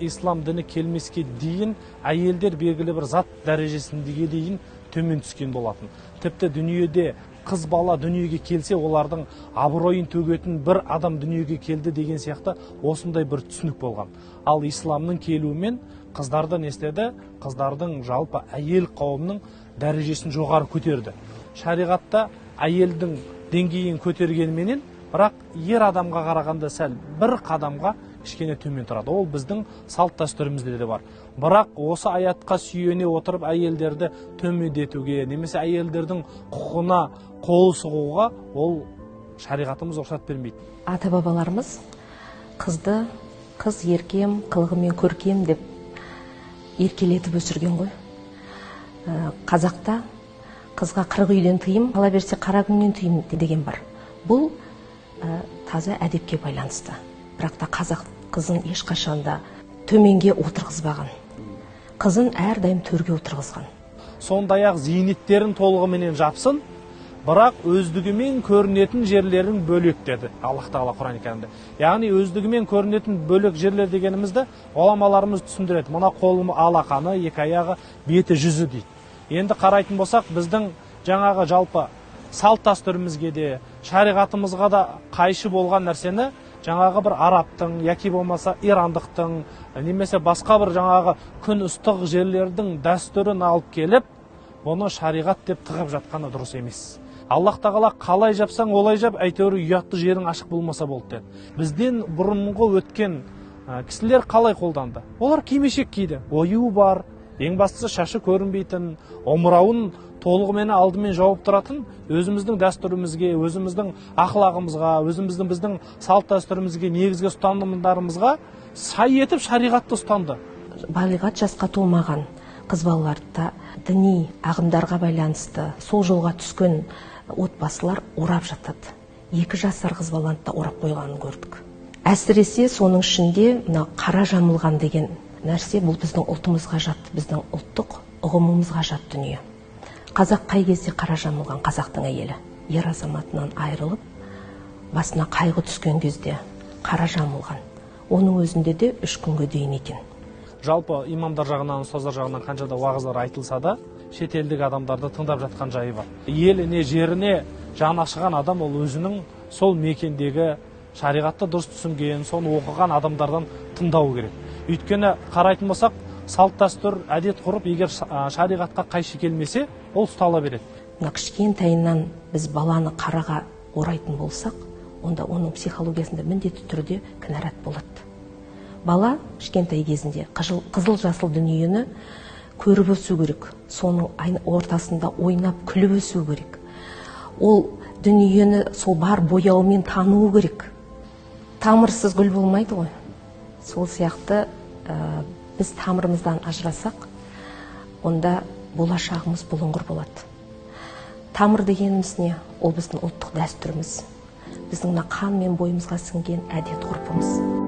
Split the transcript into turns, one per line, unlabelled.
ислам діні келмеске дейін әйелдер белгілі бір зат дәрежесіндеге дейін төмен түскен болатын. Тіпті дүниеде қыз бала дүниеге келсе, олардың абыройын төгетін бір адам дүниеге келді деген сияқты осындай бір түсінік болған. Ал исламның келуімен қыздарды не істеді? Қыздардың жалпы әйел қауымның дәрежесін жоғары көтерді. Шариғатта әйелдің деңгейін көтергенменен, бірақ ер адамға қарағанда сәл бір қадамға кішкене төмен тұрады. Ол біздің салт дәстүрімізде де бар. Бірақ осы аятқа сүйене отырып әйелдерді төмендетуге, немесе әйелдердің құқығына қол сұғуға ол шариғатымыз рұқсат бермейді.
Ата-бабаларымыз қызды қыз еркем, қылығымен көркем деп еркелетіп өсірген ғой. Қазақта қызға 40 үйден тыйым, ала берсе қара күннен тыйым деген бар. Бұл таза әдепке байланысты. Бірақ та қазақ қызын ешқашанда төменге отырғызбаған. Қызын әрдайым төрге отырғызған.
Сондай-ақ зейнеттерін толығыменен жапсын, бірақ өздігімен көрінетін жерлерін бөлек деді Аллах Тағала Құран кәрімде. Яғни өздігімен көрінетін бөлек жерлер дегенімізді ғұламаларымыз түсіндіреді. Мына қолым алақаны, екі аяғы, беті, жүзі дейді. Енді қарайтын болсақ, біздің жаңағы жалпы салт дәстүрімізге де, шариғатымызға да қайшы болған нәрсені жаңағы бір арабтың, яки болмаса ирандықтың, немесе басқа бір жаңағы күн ыстық жерлердің дәстүрін алып келіп, бұны шариғат деп тығып жатқаны дұрыс емес. Аллах Тағала қалай жапсаң, олай жап, әйтеуір ұятты жерің ашық болмаса болды деді. Бізден бұрынғы өткен кісілер қалай қолданды? Олар кимешек киді, ою бар, ең бастысы шашы көрінбейтін, омырауын толығымен алдымен жауып тұратын, өзіміздің дәстүрімізге, өзіміздің ақылағымызға, біздің салт дәстүрімізге, негізгі ұстанымдарымызға сай етіп шариғатты ұстанды.
Балиғат жасқа толмаған қыз балаларды діни ағымдарға байланысты сол жолға түскен отбасылар орап жатады. 2 жасар қыз баланы да орап қойғанын көрдік. Әсіресе соның ішінде қара жамылған деген нәрсе бұл біздің ұлтымызға жат, біздің ұлттық ұғымымызға жат дүние. Қазақ қай кезде қара жамылған қазақтың әйелі? Ер азаматынан айырылып, басына қайғы түскен кезде қара жамылған. Оның өзінде де 3 күнге дейін екен.
Жалпы имамдар жағынан, ұстаздар жағынан қанша да уағыздар айтылса да, шетелдік адамдарды тыңдап жатқан жайы бар. Еліне, жеріне жаны ашыған адам ол өзінің сол мекендегі шариғатты дұрыс түсінген, соны оқыған адамдардан тыңдау керек. Өйткені қарайтын болсақ, салт дәстүр, әдет ғұрып егер шариғатқа қайшы келмесе, ол ұстала береді.
Кішкентайынан біз баланы қараға орайтын болсақ, онда оның психологиясында міндетті түрде кінәрат болады. Бала кішкентай кезінде қызыл жасыл дүниені көріп өсу керек. Соның ортасында ойнап күліп өсу керек. Ол дүниені сол бар бояуымен тануы керек. Тамырсыз гүл болмайды ғой. Сол сияқты біз тамырымыздан ажырасақ, онда болашағымыз бұлыңғыр болады. Тамыр дегеніміз не? Ол біздің ұлттық дәстүріміз. Біздің қан мен бойымызға сіңген әдет ғұрпымыз.